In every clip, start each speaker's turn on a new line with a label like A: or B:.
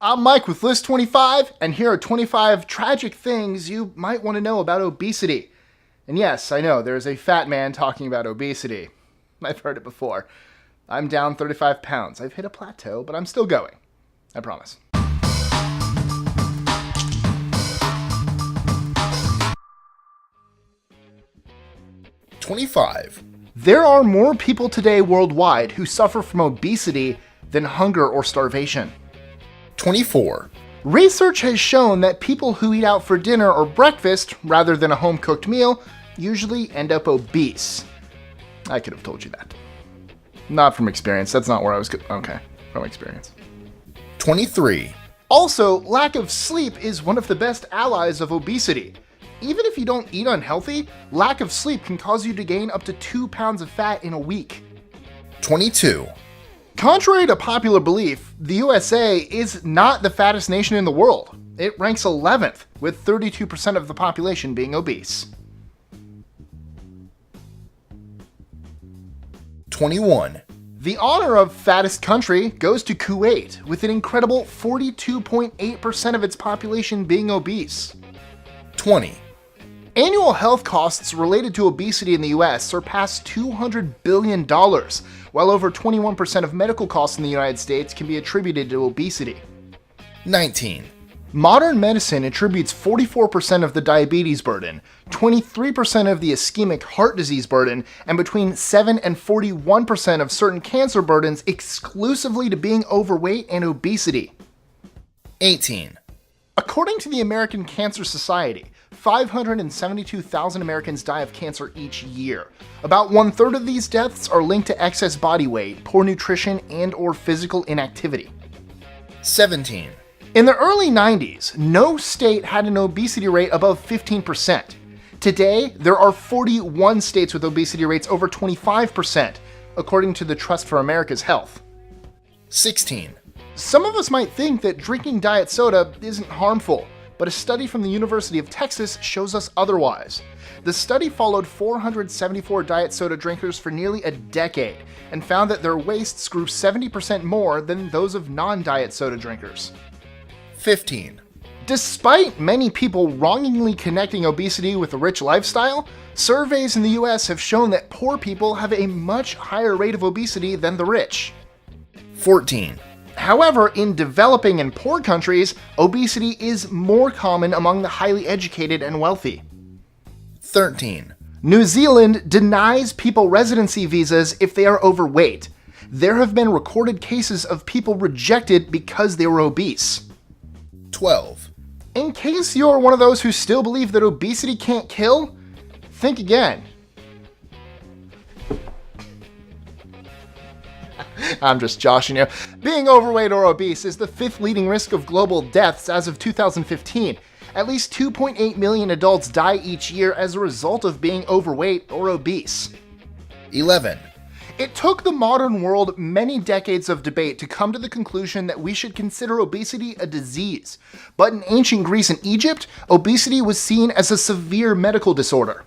A: I'm Mike with List 25, and here are 25 tragic things you might want to know about obesity. And yes, I know, there's a fat man talking about obesity. I've heard it before. I'm down 35 pounds. I've hit a plateau, but I'm still going. I promise.
B: $25.
A: There are more people today worldwide who suffer from obesity than hunger or starvation.
B: $24.
A: Research has shown that people who eat out for dinner or breakfast rather than a home-cooked meal usually end up obese. I could have told you that. Not from experience. That's not where I was okay, from experience.
B: $23.
A: Also, lack of sleep is one of the best allies of obesity. Even if you don't eat unhealthy, lack of sleep can cause you to gain up to 2 pounds of fat in a week.
B: $22.
A: Contrary to popular belief, the USA is not the fattest nation in the world. It ranks 11th, with 32% of the population being obese.
B: $21.
A: The honor of fattest country goes to Kuwait, with an incredible 42.8% of its population being obese.
B: $20.
A: Annual health costs related to obesity in the US surpass $200 billion, while over 21% of medical costs in the United States can be attributed to obesity.
B: $19.
A: Modern medicine attributes 44% of the diabetes burden, 23% of the ischemic heart disease burden, and between 7 and 41% of certain cancer burdens exclusively to being overweight and obesity.
B: $18.
A: According to the American Cancer Society, 572,000 Americans die of cancer each year. About 1/3 of these deaths are linked to excess body weight, poor nutrition, and/or physical inactivity.
B: $17.
A: In the early 90s, no state had an obesity rate above 15%. Today, there are 41 states with obesity rates over 25%, according to the Trust for America's Health.
B: $16.
A: Some of us might think that drinking diet soda isn't harmful, but a study from the University of Texas shows us otherwise. The study followed 474 diet soda drinkers for nearly a decade and found that their waists grew 70% more than those of non-diet soda drinkers.
B: $15.
A: Despite many people wrongingly connecting obesity with a rich lifestyle, surveys in the US have shown that poor people have a much higher rate of obesity than the rich.
B: $14.
A: However, in developing and poor countries, obesity is more common among the highly educated and wealthy.
B: $13.
A: New Zealand denies people residency visas if they are overweight. There have been recorded cases of people rejected because they were obese.
B: $12.
A: In case you're one of those who still believe that obesity can't kill, think again. I'm just joshing you. Being overweight or obese is the 5th leading risk of global deaths as of 2015. At least 2.8 million adults die each year as a result of being overweight or obese.
B: 11.
A: It took the modern world many decades of debate to come to the conclusion that we should consider obesity a disease. But in ancient Greece and Egypt, obesity was seen as a severe medical disorder.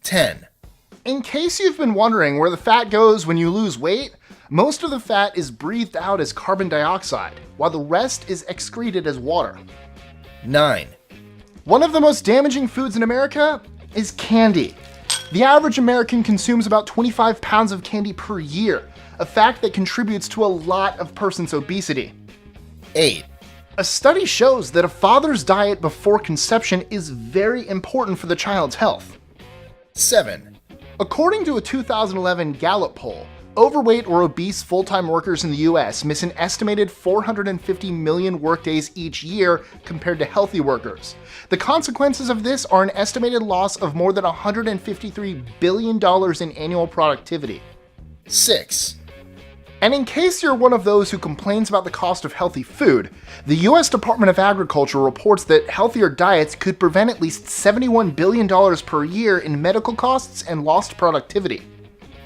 B: 10.
A: In case you've been wondering where the fat goes when you lose weight, most of the fat is breathed out as carbon dioxide, while the rest is excreted as water.
B: 9.
A: One of the most damaging foods in America is candy. The average American consumes about 25 pounds of candy per year, a fact that contributes to a lot of person's obesity.
B: 8.
A: A study shows that a father's diet before conception is very important for the child's health.
B: 7.
A: According to a 2011 Gallup poll, overweight or obese full-time workers in the US miss an estimated 450 million workdays each year compared to healthy workers. The consequences of this are an estimated loss of more than $153 billion in annual productivity.
B: 6.
A: And in case you're one of those who complains about the cost of healthy food, the US Department of Agriculture reports that healthier diets could prevent at least $71 billion per year in medical costs and lost productivity.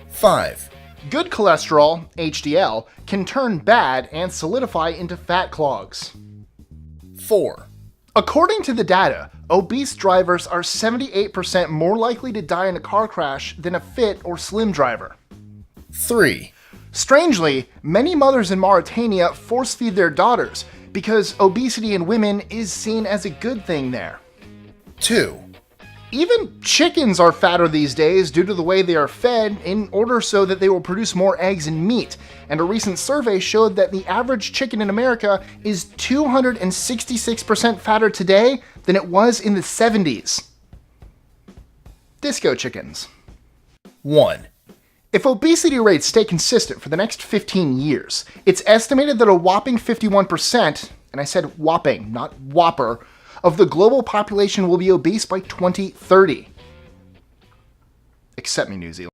B: 5.
A: Good cholesterol, HDL, can turn bad and solidify into fat clogs.
B: 4.
A: According to the data, obese drivers are 78% more likely to die in a car crash than a fit or slim driver.
B: 3.
A: Strangely, many mothers in Mauritania force-feed their daughters because obesity in women is seen as a good thing there.
B: 2,
A: Even chickens are fatter these days due to the way they are fed in order so that they will produce more eggs and meat. And a recent survey showed that the average chicken in America is 266% fatter today than it was in the 70s. Disco chickens.
B: 1,
A: If obesity rates stay consistent for the next 15 years, it's estimated that a whopping 51%, and I said whopping, not whopper, of the global population will be obese by 2030. Accept me, New Zealand.